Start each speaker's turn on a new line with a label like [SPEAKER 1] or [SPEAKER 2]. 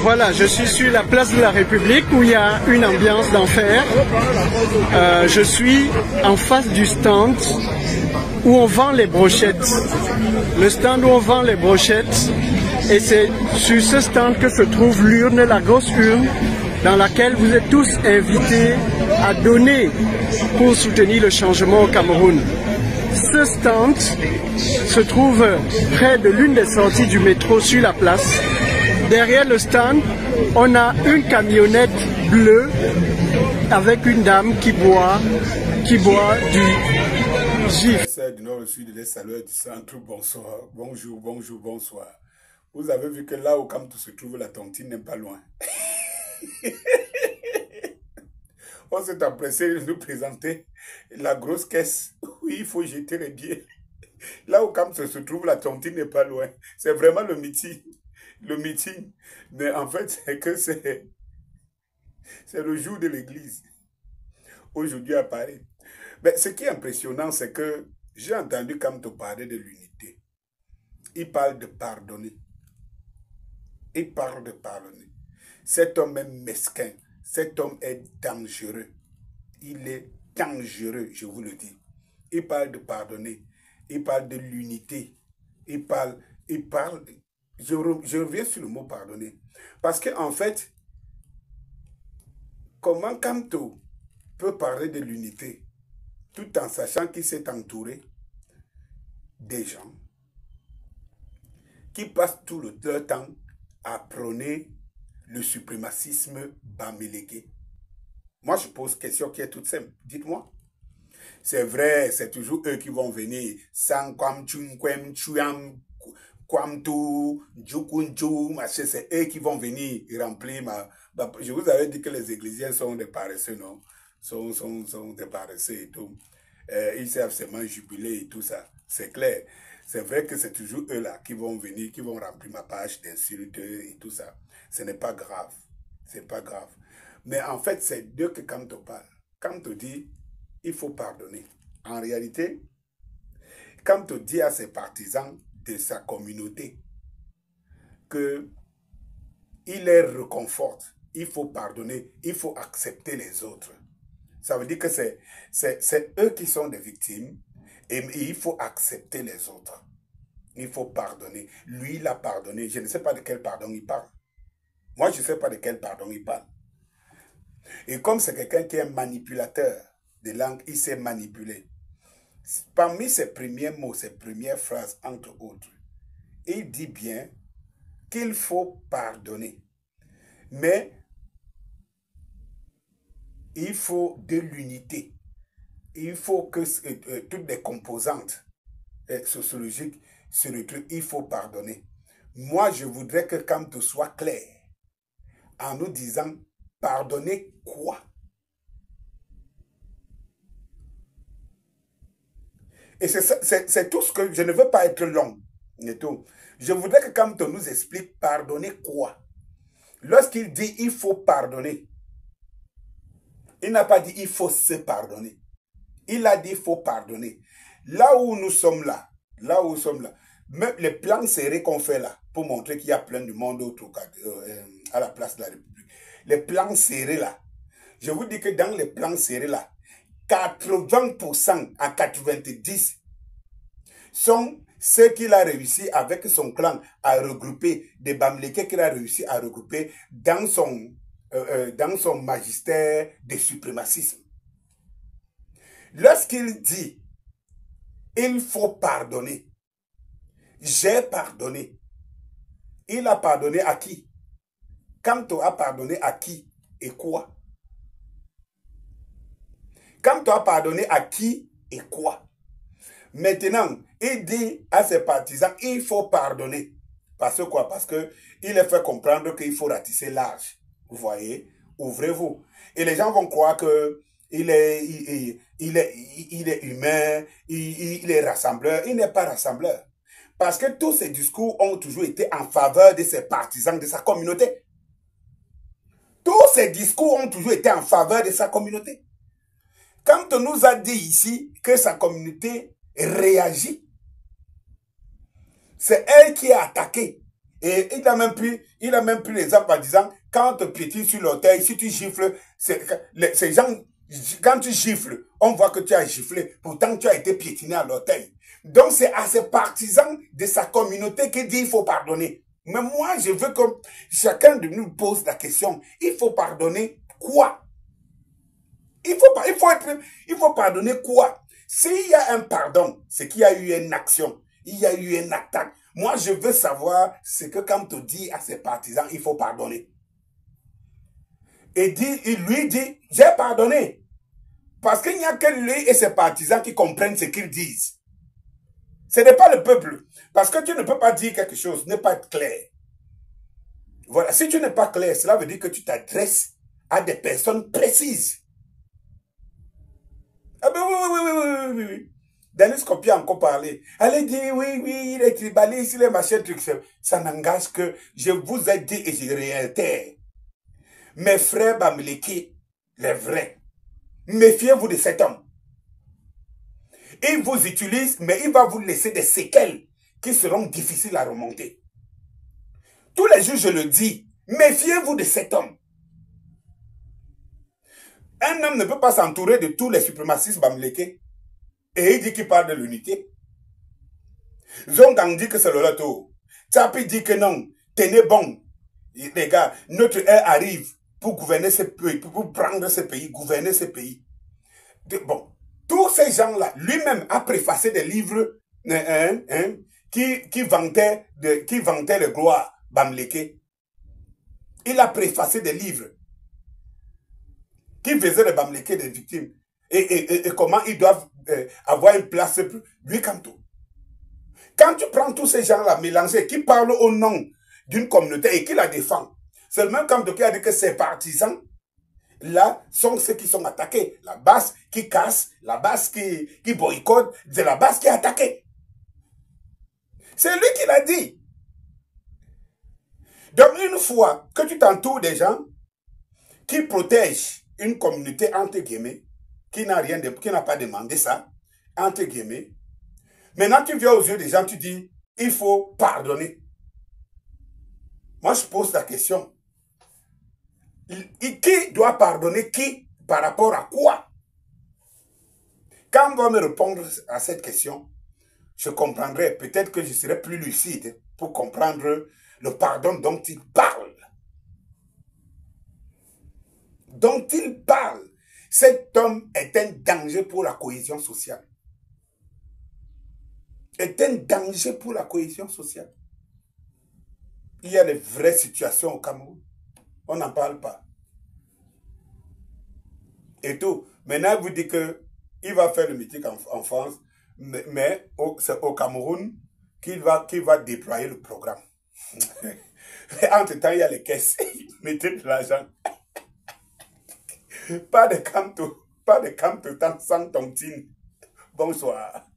[SPEAKER 1] Voilà, je suis sur la place de la République où il y a une ambiance d'enfer. Je suis en face du stand où on vend les brochettes. Le stand où on vend les brochettes. Et c'est sur ce stand que se trouve l'urne, la grosse urne, dans laquelle vous êtes tous invités à donner pour soutenir le changement au Cameroun. Ce stand se trouve près de l'une des sorties du métro sur la place. Derrière le stand, on a une camionnette bleue avec une dame qui boit du gif.
[SPEAKER 2] C'est du nord au sud, des saluts du centre, bonsoir, bonjour, bonjour, bonsoir. Vous avez vu que là où Kamto se trouve, la tontine n'est pas loin. On s'est empressé de nous présenter la grosse caisse où il faut jeter les billets. Là où Kamto se trouve, la tontine n'est pas loin. C'est vraiment le meeting. Le meeting. Mais en fait, c'est que c'est le jour de l'église. Aujourd'hui à Paris. Mais ce qui est impressionnant, c'est que j'ai entendu Kamto parler de l'unité. Il parle de pardonner. Il parle de pardonner. Cet homme est mesquin. Cet homme est dangereux. Il est dangereux, je vous le dis. Il parle de pardonner. Il parle de l'unité. Il parle. Je reviens sur le mot pardonner. Parce qu'en fait, comment Kamto peut parler de l'unité tout en sachant qu'il s'est entouré des gens qui passent tout leur temps à prôner le suprémacisme bamileke. Moi, je pose une question qui est toute simple. Dites-moi. C'est vrai, c'est toujours eux qui vont venir. Sans kwam chun kwem chuyam kwam tu jukunju, machin, c'est eux qui vont venir remplir je vous avais dit que les églisiens sont des paresseux, non? Sont des paresseux et tout. Ils savent seulement jubiler et tout ça. C'est clair. C'est vrai que c'est toujours eux là qui vont venir, qui vont remplir ma page d'insultes et tout ça. Ce n'est pas grave. C'est pas grave. Mais en fait, c'est d'eux que Kamto parle. Kamto dit, il faut pardonner. En réalité, Kamto dit à ses partisans de sa communauté que il les réconforte. Il faut pardonner. Il faut accepter les autres. Ça veut dire que c'est eux qui sont des victimes et il faut accepter les autres. Il faut pardonner. Lui, il a pardonné. Je ne sais pas de quel pardon il parle. Moi, je ne sais pas de quel pardon il parle. Et comme c'est quelqu'un qui est manipulateur de langue, il sait manipuler. Parmi ses premiers mots, ses premières phrases, entre autres, il dit bien qu'il faut pardonner. Mais il faut de l'unité. Il faut que toutes les composantes sociologiques se retrouvent. Il faut pardonner. Moi, je voudrais que Kamto soit clair en nous disant pardonner quoi? Et c'est tout ce que je ne veux pas être long. Je voudrais que Kamto nous explique pardonner quoi? Lorsqu'il dit il faut pardonner, il n'a pas dit il faut se pardonner. Il a dit il faut pardonner. Là où nous sommes là, même les plans serrés qu'on fait là, pour montrer qu'il y a plein de monde autour à la place de la République. Les plans serrés là, je vous dis que dans les plans serrés là, 80% à 90% sont ceux qu'il a réussi avec son clan à regrouper, des Bamileke qu'il a réussi à regrouper dans son magistère de suprémacisme. Lorsqu'il dit il faut pardonner, j'ai pardonné, il a pardonné à qui? Kamto a pardonné à qui et quoi? Kamto a pardonné à qui et quoi? Maintenant, il dit à ses partisans, il faut pardonner. Parce que quoi? Parce que il est fait comprendre qu'il faut ratisser large. Vous voyez? Ouvrez-vous. Et les gens vont croire que il est humain, il est rassembleur. Il n'est pas rassembleur. Parce que tous ces discours ont toujours été en faveur de ses partisans, de sa communauté. Tous ces discours ont toujours été en faveur de sa communauté. Quand on nous a dit ici que sa communauté réagit, c'est elle qui a attaqué. Et il a même pris l'exemple en disant, quand tu piétines sur l'orteil, si tu gifles, ces gens, quand tu gifles, on voit que tu as giflé, pourtant tu as été piétiné à l'orteil. Donc c'est à ces partisans de sa communauté qu'il dit il faut pardonner. Mais moi, je veux que chacun de nous pose la question, il faut pardonner quoi? Il faut pardonner quoi? S'il y a un pardon, c'est qu'il y a eu une action, il y a eu une attaque. Moi, je veux savoir ce que quand on dit à ses partisans, il faut pardonner. Et il lui dit, j'ai pardonné. Parce qu'il n'y a que lui et ses partisans qui comprennent ce qu'ils disent. Ce n'est pas le peuple. Parce que tu ne peux pas dire quelque chose, ne pas être clair. Voilà, si tu n'es pas clair, cela veut dire que tu t'adresses à des personnes précises. Ah ben oui. Denis Kopi a encore parlé. Elle dit, oui, il est tribaliste, il est machin, truc. Ça n'engage que je vous ai dit et je réitère. Mes frères Bamileke, les vrais, méfiez-vous de cet homme. Il vous utilise, mais il va vous laisser des séquelles qui seront difficiles à remonter. Tous les jours, je le dis, méfiez-vous de cet homme. Un homme ne peut pas s'entourer de tous les suprémacistes Bamileke. Et il dit qu'il parle de l'unité. Zongang dit que c'est le loto. Tchapi dit que non. Tenez bon. Les gars, notre heure arrive pour gouverner ce pays, pour prendre ce pays, gouverner ce pays. Bon, tous ces gens-là, lui-même a préfacé des livres qui vantaient les gloires Bamileke. Il a préfacé des livres qui faisaient les Bamileke des victimes. Et comment ils doivent avoir une place. Lui, quand tu prends tous ces gens-là mélangés, qui parlent au nom d'une communauté et qui la défend, c'est le même Kamto qui a dit que ces partisans, là, sont ceux qui sont attaqués. La base qui casse, la base qui boycotte, c'est la base qui est attaquée. C'est lui qui l'a dit. Donc, une fois que tu t'entoures des gens qui protègent une communauté, entre guillemets, qui n'a pas demandé ça, entre guillemets. Maintenant, tu viens aux yeux des gens, tu dis, il faut pardonner. Moi, je pose la question. Qui doit pardonner qui par rapport à quoi? Quand on va me répondre à cette question, je comprendrai, peut-être que je serai plus lucide pour comprendre le pardon dont il parle. Dont il parle. Cet homme est un danger pour la cohésion sociale. Est un danger pour la cohésion sociale. Il y a de vraies situations au Cameroun. On n'en parle pas. Et tout. Maintenant, vous dites qu'il va faire le meeting en France, mais c'est au Cameroun qu'il va déployer le programme. Entre-temps, il y a les caisses. Mettez de l'argent. Pas de camp sans tontine. Bonsoir.